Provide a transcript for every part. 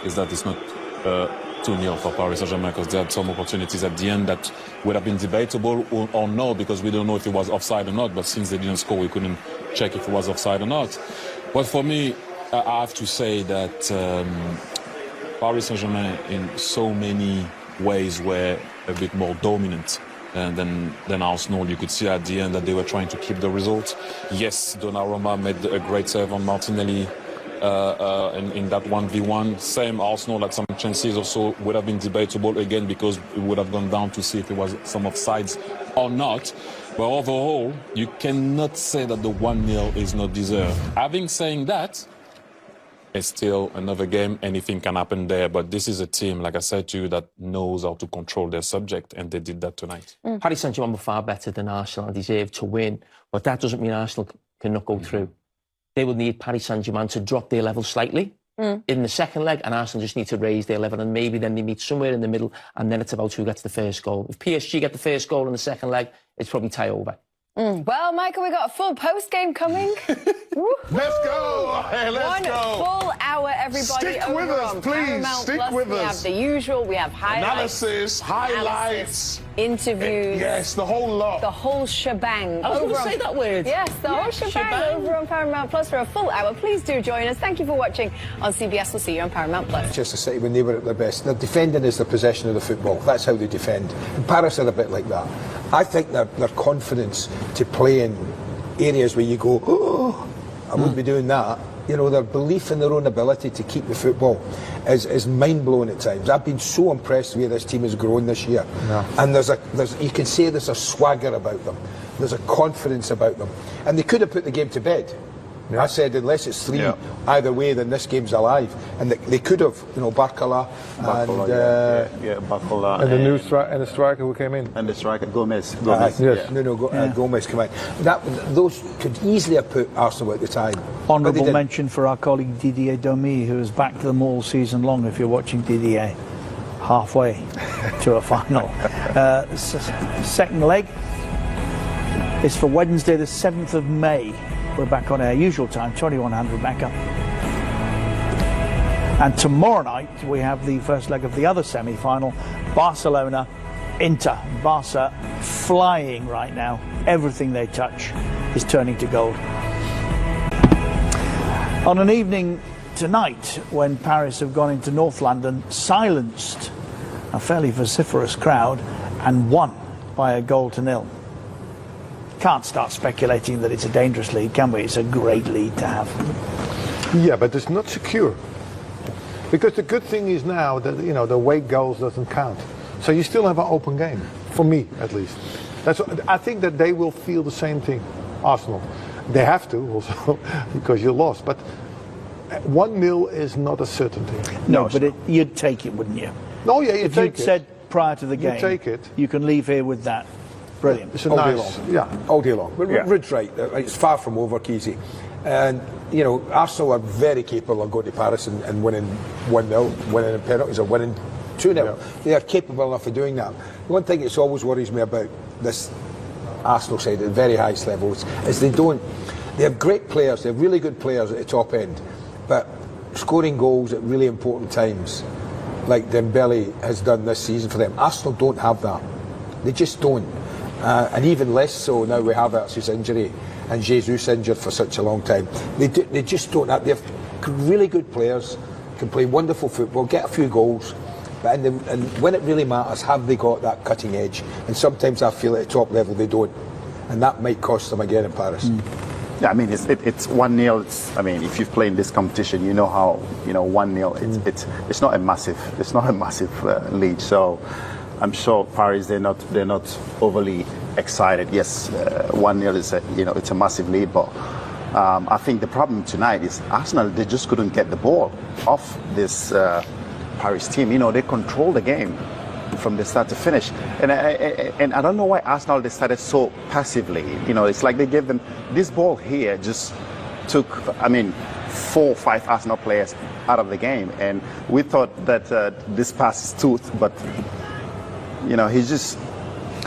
is that it's not 2-0 for Paris Saint-Germain, because they had some opportunities at the end that would have been debatable or no, because we don't know if it was offside or not, but since they didn't score, we couldn't check if it was offside or not. But for me, I have to say that Paris Saint-Germain in so many ways were a bit more dominant than Arsenal. You could see at the end that they were trying to keep the result. Yes, Donnarumma made a great save on Martinelli in that 1v1. Same, Arsenal had some chances also, would have been debatable again, because it would have gone down to see if it was some offsides or not. But overall, you cannot say that the 1-0 is not deserved. Having saying that, it's still another game. Anything can happen there. But this is a team, like I said to you, that knows how to control their subject, and they did that tonight. Paris Saint-Germain were far better than Arsenal and deserved to win. But that doesn't mean Arsenal cannot go through. They will need Paris Saint-Germain to drop their level slightly in the second leg, and Arsenal just need to raise their level, and maybe then they meet somewhere in the middle, and then it's about who gets the first goal. If PSG get the first goal in the second leg, it's probably tie over. Well, Michael, we got a full post-game coming. Let's go! Hey, let's go! One full hour, everybody. Stick with us, please. Stick with us. We have the usual. We have analysis, highlights, interviews. Yes, the whole lot. The whole shebang. I was going to say that word. Yes, the whole shebang over on Paramount Plus for a full hour. Please do join us. Thank you for watching on CBS. We'll see you on Paramount Plus. Manchester City, when they were at their best, their defending is the possession of the football. That's how they defend. And Paris are a bit like that. I think their confidence to play in areas where you go, oh, I wouldn't be doing that. You know, their belief in their own ability to keep the football is mind-blowing at times. I've been so impressed with where this team has grown this year. Yeah. And you can say there's a swagger about them. There's a confidence about them. And they could have put the game to bed. Yeah. I said, unless it's 3 either way, then this game's alive. And they could have, you know, Barcola and Barcola and the new striker who came in, and the striker Gomez. Yes, Gomez came in. Those could easily have put Arsenal at the time. Honourable mention for our colleague Didier Domi, who has backed them all season long. If you're watching Didier, halfway to a final. Second leg is for Wednesday, the 7th of May. We're back on our usual time, 2100 Mecca. And tomorrow night we have the first leg of the other semi-final, Barcelona, Inter. Barca flying right now. Everything they touch is turning to gold. On an evening tonight when Paris have gone into North London, silenced a fairly vociferous crowd and won by 1-0. Can't start speculating that it's a dangerous lead, can we? It's a great lead to have. Yeah, but it's not secure. Because the good thing is now that, you know, the away goals doesn't count. So you still have an open game, for me at least. I think that they will feel the same thing, Arsenal. They have to also, because you lost. But 1-0 is not a certainty. No, but you'd take it, wouldn't you? No, yeah, if you'd said prior to the game, take it. You can leave here with that. Brilliant. It's all day long. Yeah, all day long. Rudd's right. It's far from over, Kesey. And, you know, Arsenal are very capable of going to Paris and winning 1-0, winning in penalties, or winning 2-0. Yeah. They are capable enough of doing that. The one thing that always worries me about this Arsenal side at the very highest levels is they have great players, they have really good players at the top end, but scoring goals at really important times, like Dembele has done this season for them, Arsenal don't have that. They just don't. And even less so now we have Havertz's injury and Jesus injured for such a long time. They just don't have. They have really good players, can play wonderful football, get a few goals, but and when it really matters, have they got that cutting edge? And sometimes I feel at the top level they don't, and that might cost them again in Paris. Yeah, I mean it's 1-0. I mean, if you've played in this competition, you know how 1-0. It's not a massive lead. So I'm sure Paris they're not overly excited. Yes, 1-0 is it's a massive lead, but I think the problem tonight is Arsenal. They just couldn't get the ball off this Paris team. You know, they control the game from the start to finish, and I don't know why Arsenal decided so passively. You know, it's like they gave them this ball here, just took 4 or 5 Arsenal players out of the game, and we thought that this pass is tooth, but you know, he's just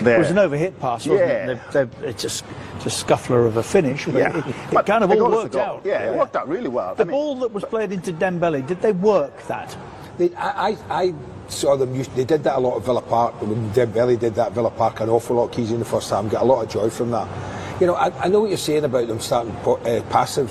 there. It was an overhit pass, wasn't it? It's just a scuffler of a finish, but it kind of all worked out. Yeah, it worked out really well. The ball that was played into Dembele, did they work that? I saw them. They did that a lot at Villa Park. When Dembele did that at Villa Park an awful lot, Keezy, in the first half. Got a lot of joy from that. You know, I know what you're saying about them starting passive,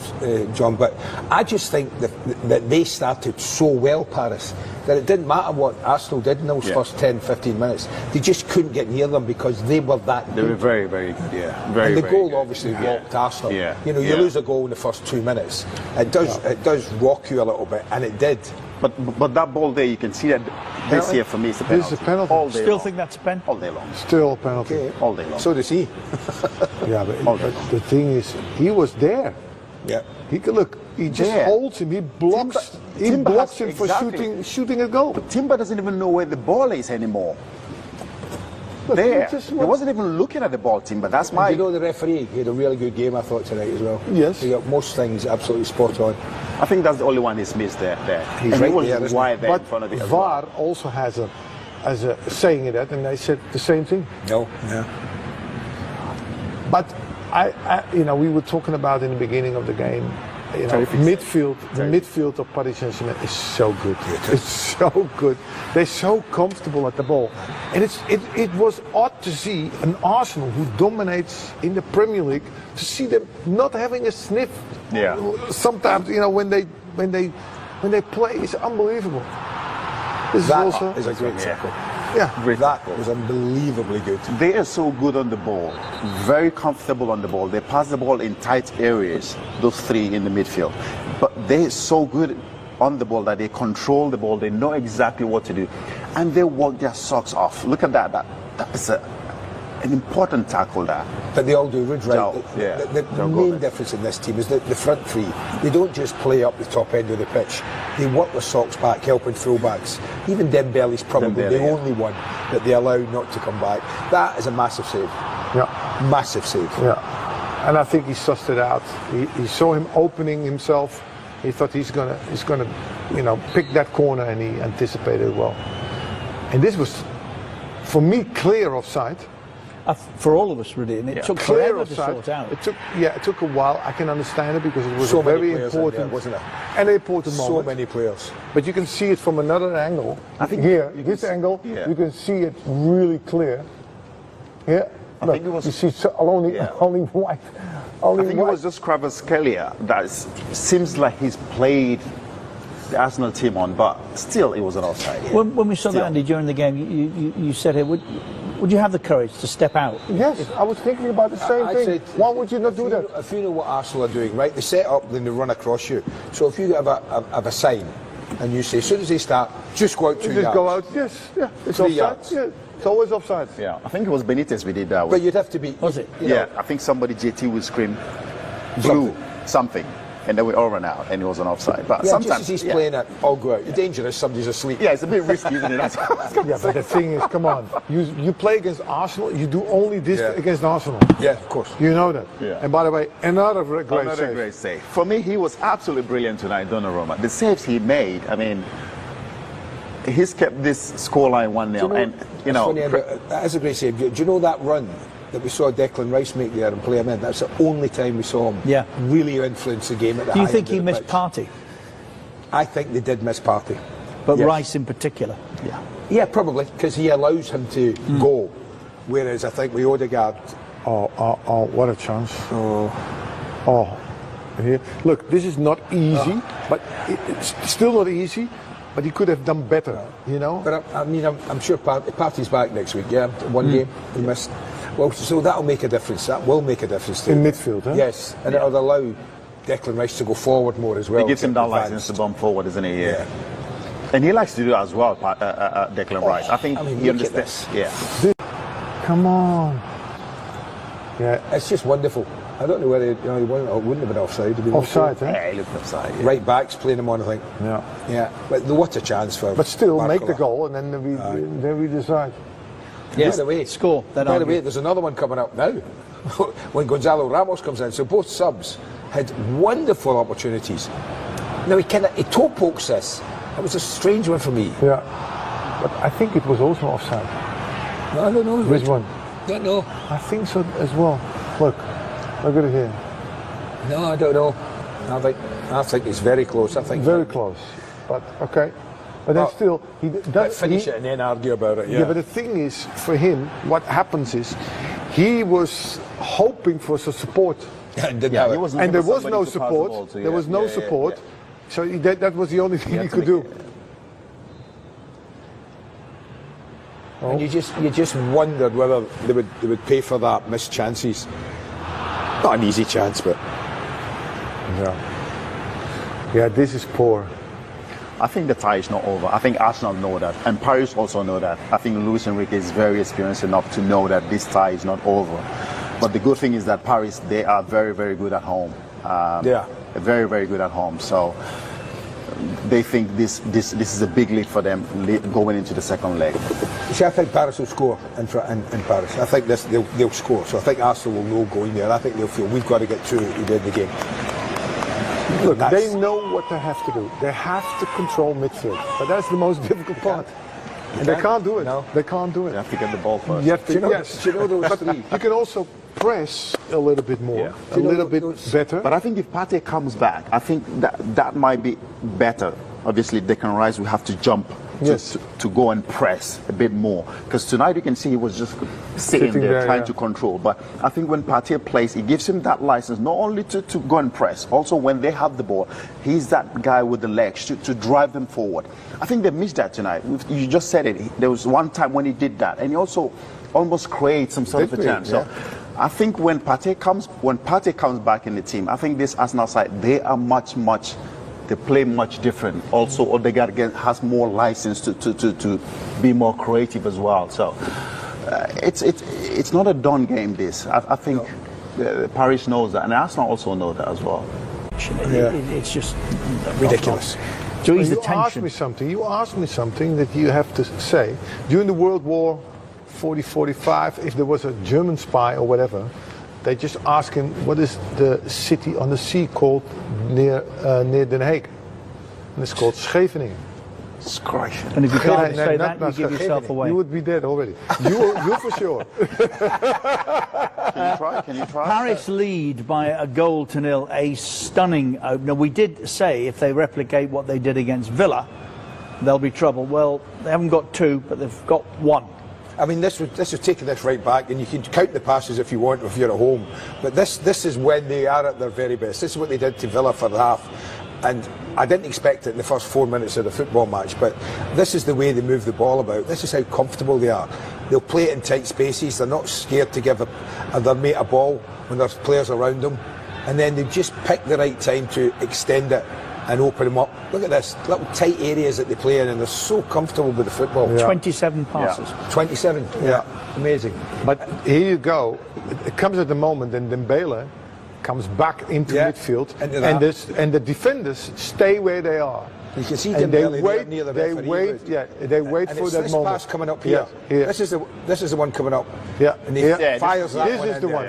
John, but I just think that they started so well, Paris, that it didn't matter what Arsenal did in those first 10, 15 minutes. They just couldn't get near them because they were that good. They were very, very good, yeah. Very, and the very goal good. obviously rocked Arsenal. Yeah. You know, you lose a goal in the first 2 minutes. It does rock you a little bit, and it did. But that ball there, you can see that this here for me is a penalty. This is a penalty. All day Still long. think that's a pen? All day long. Still a penalty. Okay. All day long. So does he. Yeah, but the thing is, he was there. Yeah. He could look. He just There. holds him. He blocks. He Timber blocks has- him for exactly. shooting a goal. But Timber doesn't even know where the ball is anymore. But There. he just He wasn't even looking at the ball, Timber. That's my... You know, the referee, he had a really good game, I thought, tonight as well. Yes. He got most things absolutely spot on. I think that's the only one he's missed there. He's and right he was there, isn't he? wide there in But front of it as well. VAR also has a saying in that, and they said the same thing. No. Yeah. But you know, we were talking about in the beginning of the game. You know, Terrific. the midfield of Paris Saint-Germain is so good. It's so good. They're so comfortable at the ball, and it was odd to see an Arsenal who dominates in the Premier League to see them not having a sniff. Yeah. Sometimes, you know, when they play, it's unbelievable. This is That also is a great tackle. yeah. That was unbelievably good. They are so good on the ball, very comfortable on the ball. They pass the ball in tight areas, those three in the midfield. But they're so good on the ball that they control the ball, they know exactly what to do. And they work their socks off. Look at that. That is an important tackle there. But they all do. Rude's right. Joe, yeah. The Joe main Gomez. difference in this team is that the front three, they don't just play up the top end of the pitch. They work their socks back, helping fullbacks. Even Dembele's probably Dembele, the yeah. only one that they allow not to come back. That is a massive save. Yeah. Massive save. Yeah, and I think he sussed it out. He saw him opening himself. He thought he's gonna, you know, pick that corner, and he anticipated it well. And this was, for me, clear offside. For all of us, really, and it took Clear forever to sort out. It took a while. I can understand it because it was So a many very players in important, there, wasn't it? an important moment. So many players. But you can see it from another angle. I think here, you this can angle, yeah. you can see it really clear. Here, I look, think it was- you see only Yeah. only white. Only I think white. it was just Carragher that seems like he's played the Arsenal team on, but still it was an offside. Yeah. When we saw Still. that, Andy, during the game, you said, "Hey, would you have the courage to step out?" Yes, I was thinking about the same I'd thing. say Why would you not do that? If you know what Arsenal are doing, right? They set up, then they run across you. So if you have a sign, and you say, as soon as they start, just go out 2 Just yards. go out. Yes, yeah. It's 3 offside. yards. Yeah, it's always offside. Yeah, I think it was Benitez we did that But with. you'd have to be. Was it? You know, Yeah, I think somebody, JT, would scream, blue, something, and then we all ran out, and it was an offside. But Yeah, sometimes just as he's playing it, I'll go out. You're dangerous, somebody's asleep. Yeah, it's a bit risky, isn't it? Yeah, but the thing is, come on. You play against Arsenal. You do only this Yeah. against Arsenal. Yeah, of course. You know that. Yeah. And by the way, another great Another save. great save. For me, he was absolutely brilliant tonight, Donnarumma. The saves he made, I mean, he's kept this scoreline 1-0. And, you know, that is a great save. Do you know that run that we saw Declan Rice make there and play him in? That's the only time we saw him really influence the game at the Do you high think end he of the missed pitch. Partey? I think they did miss Partey. But Yes. Rice in particular. Yeah. Yeah, probably, because he allows him to go. Whereas I think with Odegaard, Oh, what a chance. Oh. Here. Look, this is not easy, but it's still not easy, but he could have done better, you know? but I'm sure Partey's back next week, yeah? One game he missed. Well, so that'll make a difference. That will make a difference too. In midfield, huh? Yes, and it'll allow Declan Rice to go forward more as well. it gives him that Advanced. license to bump forward, isn't it? Yeah. And he likes to do that as well, Declan Rice. I think I mean, he look at understands. this. Yeah. Come on. Yeah, It's just wonderful. I don't know whether he wouldn't have been offside. To be offside, huh? Yeah, he looked offside. Yeah. Right back's playing him on, I think. Yeah. Yeah, but what a chance for. But still, Barcola. make the goal, and then we decide. Yes. By the way, Score. By the way, there's another one coming up now. When Gonzalo Ramos comes in, so both subs had wonderful opportunities. Now he toe pokes this. That was a strange one for me. Yeah. But I think it was also offside. No, I don't know. Which one? Don't know. I think so as well. Look at it here. No, I don't know. I think it's very close. I think Very close. But okay. But then still, he does finish it and then argue about it. Yeah, but the thing is, for him, what happens is, he was hoping for some support, and there was no support. There was no support, so that was the only thing he could do. And you just wondered whether they would pay for that missed chances. Not an easy chance, but yeah, this is poor. I think the tie is not over. I think Arsenal know that, and Paris also know that. I think Luis Enrique is very experienced enough to know that this tie is not over. But the good thing is that Paris, they are very, very good at home. Very, very good at home. So they think this is a big lead for them going into the second leg. You see, I think Paris will score in Paris. I think they'll score. So I think Arsenal will know going there. I think they'll feel we've got to get to the game. Look, they know what they have to do. They have to control midfield, but that's the most difficult part. And they can't do it. No. They can't do it. They have to get the ball first. You have to, Do you know those three? You can also press a little bit more, a little bit better. But I think if Partey comes back, I think that might be better. Obviously, Declan Rice will have to jump to go and press a bit more. Because tonight you can see he was just sitting there trying to control. But I think when Partey plays, it gives him that license not only to go and press, also when they have the ball, he's that guy with the legs to drive them forward. I think they missed that tonight. You just said it. There was one time when he did that. And he also almost created some sort of a chance. So I think when Partey comes back in the team, I think this Arsenal side, they are they play much different. Also, Odegaard has more license to be more creative as well. So it's not a done game. This I think Paris knows that, and Arsenal also know that as well. It's just ridiculous. To ease the You tension. asked me something that you have to say. During the World War 40-45, if there was a German spy or whatever, they just ask him, what is the city on the sea called near Den Haag? And it's called Scheveningen. And if you can't say that, you give yourself away. You would be dead already. You for sure. Can you try? Paris lead by a 1-0, a stunning opener. We did say if they replicate what they did against Villa, there'll be trouble. Well, they haven't got two, but they've got one. I mean, this was taking this right back, and you can count the passes if you want, if you're at home. But this is when they are at their very best. This is what they did to Villa for the half. And I didn't expect it in the first 4 minutes of the football match, but this is the way they move the ball about. This is how comfortable they are. They'll play it in tight spaces. They're not scared to give their mate a ball when there's players around them. And then they just pick the right time to extend it and open them up. Look at this, little tight areas that they play in, and they're so comfortable with the football. 27 passes. 27, amazing. But here you go. It comes at the moment, and Dembele comes back into midfield, and the defenders stay where they are. You can see and they wait. Near the referee, they wait for that this moment. Pass coming up here. This is the one coming up. And he fires that this one. Is the one.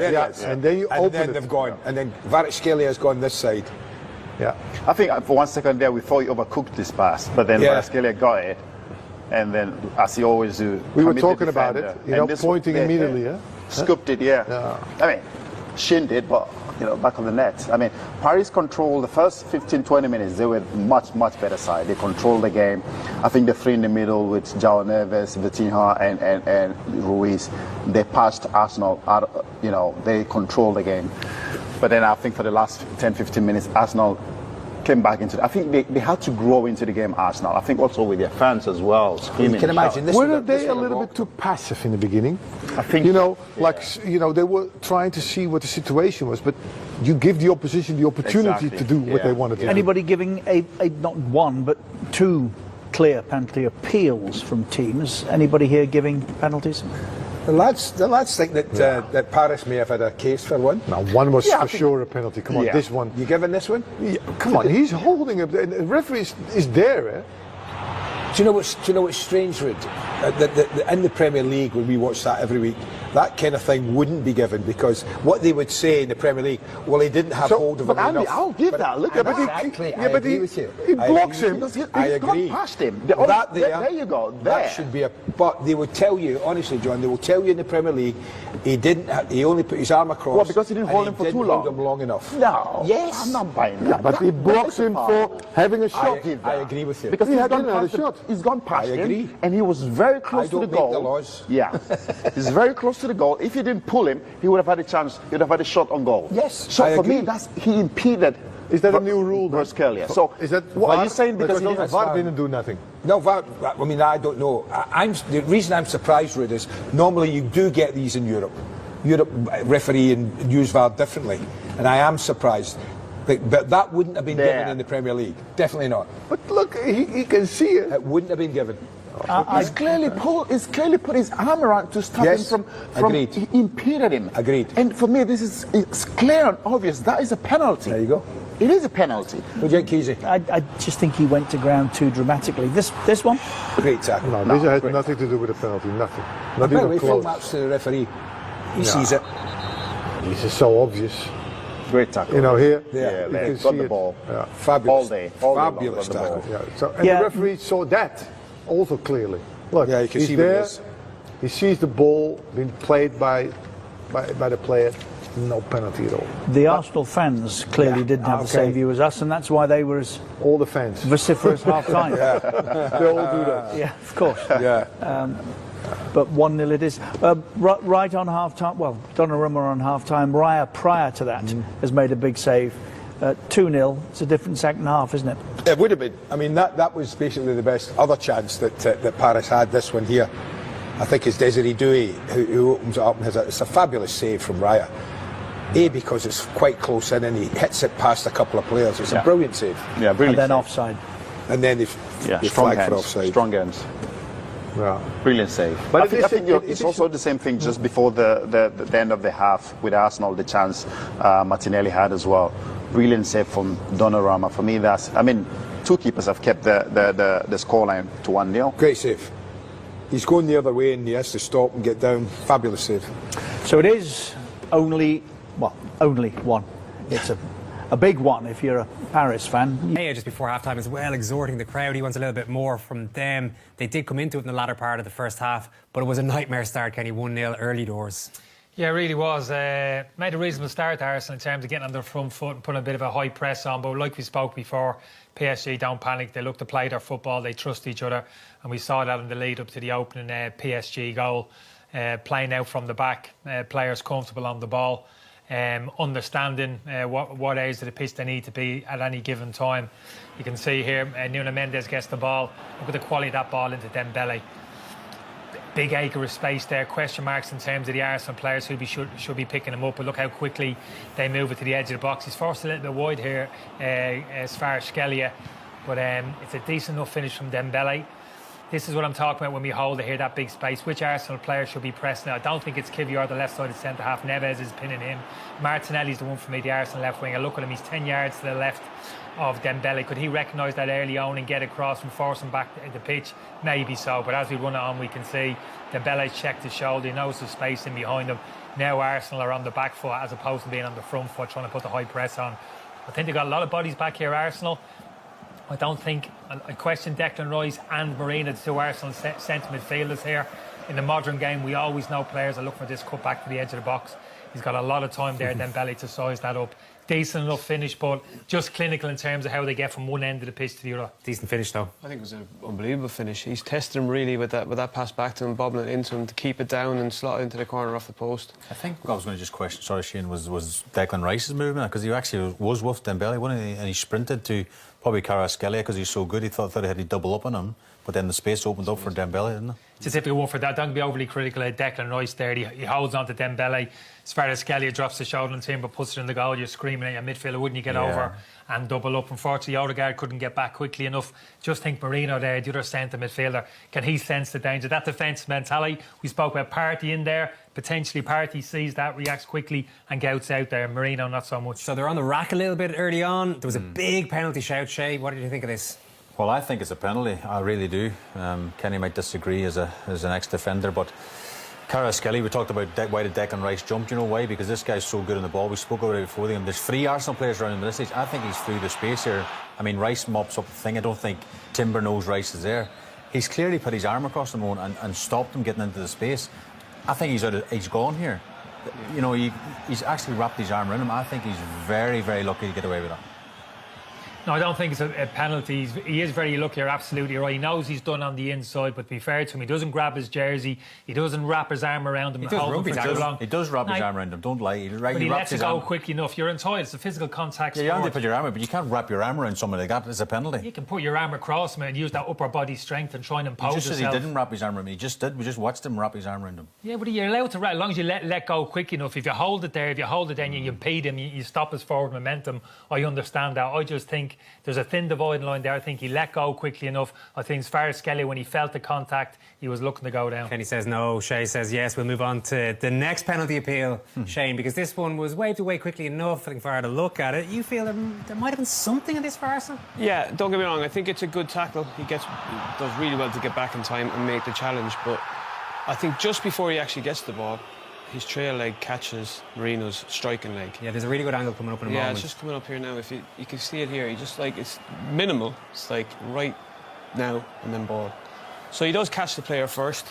And then you and open then it. They've gone, and then Kvaratskhelia has gone this side. I think for 1 second there we thought he overcooked this pass, but then Kvaratskhelia got it, and then as he always do, we were talking about it, pointing immediately. Scooped it, I mean, shinned it, but back on the net. I mean, Paris controlled the first 15-20 minutes. They were much better side. They controlled the game. I think the three in the middle with João Neves, Vitinha, and Ruiz, they passed Arsenal out. They controlled the game. But then I think for the last 10-15 minutes, Arsenal came back into it. I think they had to grow into the game, Arsenal. I think also with their fans as well. You can imagine this. Were they a little bit too passive in the beginning? I think they were trying to see what the situation was, but you give the opposition the opportunity to do what they wanted to do. Anybody giving a not one but two clear penalty appeals from teams? Anybody here giving penalties? The lads think that Paris may have had a case for one. Now, one was for sure a penalty. Come on, this one. You giving this one? Yeah, come on, he's holding it. The referee is there. Do you know what's strange, Ruud? In the Premier League, when we watch that every week, that kind of thing wouldn't be given, because what they would say in the Premier League, well, he didn't have hold of him Andy, enough. I'll give that. Look at Exactly, it. I agree with you. He blocks him. He's He's gone past him. There you go. That should be a. But they would tell you, honestly, John, they will tell you in the Premier League, he only put his arm across. Well, because he didn't hold him for too long. Hold him long enough. No. Yes. I'm not buying that. Yeah, but he blocks him for having a shot. I agree with you. Because He he's had gone another past shot. He's gone past I agree. him, and he was very close to the don't goal. make the laws. Yeah, he's very close to the goal. If he didn't pull him, he would have had a chance. He would have had a shot on goal. Yes, So I for agree. me, he impeded. Is that a new rule? Versus Kelly. So Is that what VAR? are you saying? Because he didn't. VAR didn't do nothing. No, I mean, I don't know. The reason I'm surprised, Ruud, is normally you do get these in Europe. Europe referee and use VAR differently, and I am surprised. But that wouldn't have been given in the Premier League. Definitely not. But look, he can see it. It wouldn't have been given. He's clearly put his arm around to stop Yes, him from agreed. He impeded him. Agreed. And for me, it's clear and obvious. That is a penalty. There you go. It is a penalty. What do you think, Keezy? I just think he went to ground too dramatically. This one, Great tackle. No, this has nothing to do with the penalty. Nothing. Not By the even way, close. full maps to the referee. He sees it. This is so obvious. Great tackle. You know, here, Yeah, you man, can got see the it. ball. Yeah. Fabulous. All day long, Fabulous got the ball. tackle. Yeah. So, and Yeah. the referee saw that also clearly. Look, Yeah, you can he's see what it there. is. He sees the ball being played by the player. No penalty at all. the Arsenal fans clearly didn't have the okay. same view as us, and that's why they were as All the fans. vociferous half time. They all do that. Yeah, of course. Yeah. But 1-0 it is. Right on half time, well, Donnarumma on half time. Raya, prior to that, has made a big save. 2-0. It's a different second half, isn't it? It would have been. I mean, that was basically the best other chance that Paris had. This one here, I think it's Desiree Doué who opens it up and has it's a fabulous save from Raya. Because it's quite close in and he hits it past a couple of players. It's a brilliant save. Yeah, brilliant. And then save. offside. And then they Strong flag for hands. offside. Strong hands. Yeah. Brilliant save. But I it think, is- it it's is- also the same thing just before the end of the half with Arsenal, the chance Martinelli had as well. Brilliant save from Donnarumma. For me, two keepers have kept the scoreline to 1-0. Great save. He's going the other way and he has to stop and get down. Fabulous save. So it is only one. It's a big one if you're a Paris fan. Hey, just before halftime as well, exhorting the crowd. He wants a little bit more from them. They did come into it in the latter part of the first half, but it was a nightmare start, Kenny. 1-0 early doors. Yeah, it really was. Made a reasonable start, Arsenal, in terms of getting on their front foot and putting a bit of a high press on. But like we spoke before, PSG don't panic. They look to play their football. They trust each other. And we saw that in the lead up to the opening PSG goal. Playing out from the back, players comfortable on the ball. Understanding what areas of the pitch they need to be at any given time. You can see here, Nuno Mendes gets the ball. Look at the quality of that ball into Dembele. Big acre of space there. Question marks in terms of the Arsenal players who should be picking him up. But look how quickly they move it to the edge of the box. He's forced a little bit wide here as far as Skelia. But it's a decent enough finish from Dembele. This is what I'm talking about when we hold it here, that big space. Which Arsenal player should be pressing? I don't think it's Kivior, the left side of centre half. Neves is pinning him. Martinelli's the one for me, the Arsenal left winger. Look at him, he's 10 yards to the left of Dembele. Could he recognise that early on and get across and force him back the pitch? Maybe so, but as we run it on, we can see Dembele's checked his shoulder. He knows there's space in behind him. Now Arsenal are on the back foot as opposed to being on the front foot, trying to put the high press on. I think they've got a lot of bodies back here, Arsenal. I don't think I question Declan Rice and Marina, the two Arsenal centre midfielders here. In the modern game, we always know players are looking for this cut back to the edge of the box. He's got a lot of time there, Dembele, to size that up. Decent enough finish, but just clinical in terms of how they get from one end of the pitch to the other. Decent finish though. I think it was an unbelievable finish. He's tested him really with that pass back to him, bobbling it into him to keep it down and slot it into the corner off the post. I think I was going to just question, sorry Shane, was Declan Rice's movement, because he actually was with Dembele, wasn't he? And he sprinted to probably Carragher because he's so good. He thought he had to double up on him, but then the space opened up for Dembele, didn't it? It's a typical one for that. Don't be overly critical of Declan Rice there. He holds on to Dembele. As far as Skelia drops the shoulder into him but puts it in the goal, you're screaming at your midfielder, wouldn't you get over and double up? Unfortunately, Odegaard couldn't get back quickly enough. Just think Marino there, the other centre midfielder, can he sense the danger? That defence mentality, we spoke about Partey in there. Potentially Partey sees that, reacts quickly and gets out there. Marino not so much. So they're on the rack a little bit early on. There was a big penalty shout, Shay. What did you think of this? Well, I think it's a penalty. I really do. Kenny might disagree as an ex-defender, but Carragher, we talked about why did Declan Rice jump. Do you know why? Because this guy's so good on the ball. We spoke about it before the game. There's 3 Arsenal players around him at this stage. I think he's through the space here. I mean, Rice mops up the thing. I don't think Timber knows Rice is there. He's clearly put his arm across the moment and stopped him getting into the space. I think he's gone here. You know, he's actually wrapped his arm around him. I think he's very, very lucky to get away with that. No, I don't think it's a penalty. He is very lucky, you're absolutely right. He knows he's done on the inside, but to be fair to him, he doesn't grab his jersey, he doesn't wrap his arm around him. He does wrap his arm around him, don't lie. But he lets it go quick enough. You're inside, it's a physical contact sport. You have to put your arm out, but you can't wrap your arm around someone like that. It's a penalty. You can put your arm across him and use that upper body strength and try and impose yourself. He just said he didn't wrap his arm around him. He just did. We just watched him wrap his arm around him. Yeah, but you're allowed to, as long as you let go quick enough. If you hold it there, then you impede him, you stop his forward momentum. I understand that. I just think there's a thin dividing line there. I think he let go quickly enough. I think as far as Skelly, when he felt the contact, he was looking to go down. Kenny says no, Shay says yes. We'll move on to the next penalty appeal, Shane, because this one was waved away quickly enough. I think for her to look at it, you feel there might have been something in this for Arsenal? Yeah, don't get me wrong. I think it's a good tackle. He does really well to get back in time and make the challenge. But I think just before he actually gets the ball, his trail leg catches Marino's striking leg. Yeah, there's a really good angle coming up in a moment. Yeah, it's just coming up here now. If you can see it here, he just like, it's minimal. It's like right now and then ball. So he does catch the player first.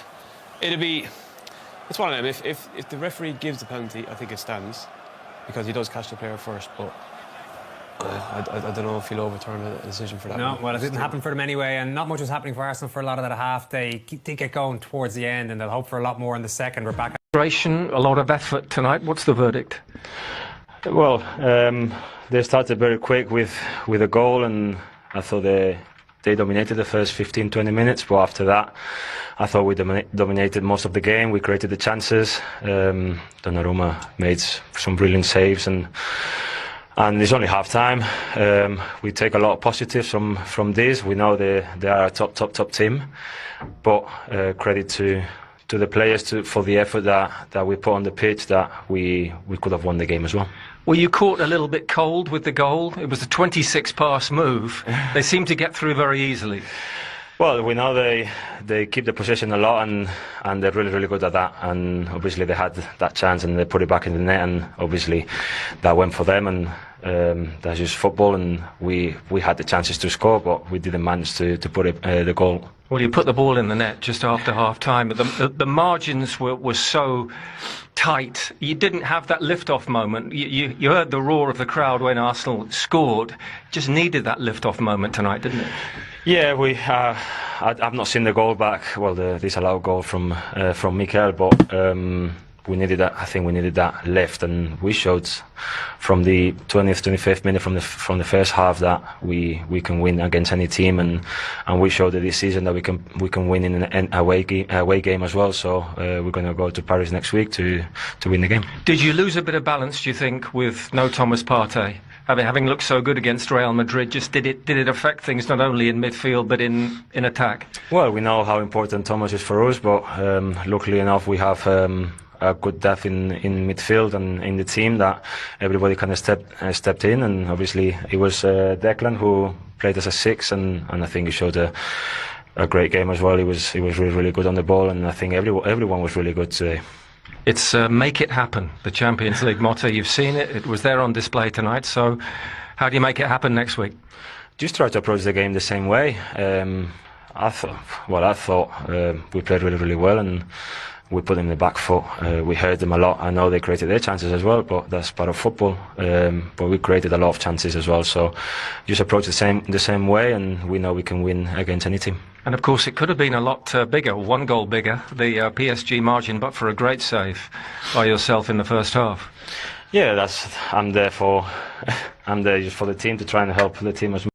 It's one of them. If the referee gives the penalty, I think it stands because he does catch the player first. But I don't know if he'll overturn a decision for that. No, well, it didn't happen for them anyway, and not much was happening for Arsenal for a lot of that half. They did get going towards the end, and they'll hope for a lot more in the second. We're back. A lot of effort tonight. What's the verdict? Well, they started very quick with a goal, and I thought they dominated the first 15-20 minutes. But after that, I thought we dominated most of the game. We created the chances. Donnarumma made some brilliant saves, and it's only half time. We take a lot of positives from this. We know they are a top team, but credit to the players for the effort that we put on the pitch, that we could have won the game as well. Were you caught a little bit cold with the goal? It was a 26-pass move. They seem to get through very easily. Well, we know they keep the possession a lot, and they're really, really good at that. And obviously they had that chance and they put it back in the net, and obviously that went for them. And that's just football, and we had the chances to score, but we didn't manage to put the goal. Well, you put the ball in the net just after half-time. The margins were so tight. You didn't have that lift-off moment. You heard the roar of the crowd when Arsenal scored. Just needed that lift-off moment tonight, didn't it? Yeah, I've not seen the goal back. Well, the disallowed goal from Mikel, but we needed that. I think we needed that lift, and we showed from the 20th, 25th minute from the first half that we can win against any team, and we showed this season that we can win in an away game as well. So we're going to go to Paris next week to win the game. Did you lose a bit of balance, do you think, with no Thomas Partey? Having looked so good against Real Madrid, did it affect things not only in midfield but in attack? Well, we know how important Thomas is for us, but luckily enough we have a good depth in midfield and in the team that everybody kind of stepped in, and obviously it was Declan who played as a 6, and I think he showed a great game as well. He was really, really good on the ball, and I think everyone was really good today. It's make it happen, the Champions League motto. You've seen it. It was there on display tonight. So how do you make it happen next week? Just try to approach the game the same way. I thought we played really, really well, and we put them in the back foot. We hurt them a lot. I know they created their chances as well, but that's part of football. But we created a lot of chances as well. So just approach the same way, and we know we can win against any team. And of course, it could have been a lot bigger, 1 goal bigger, the PSG margin, but for a great save by yourself in the first half. Yeah, I'm there just for the team, to try and help the team as well.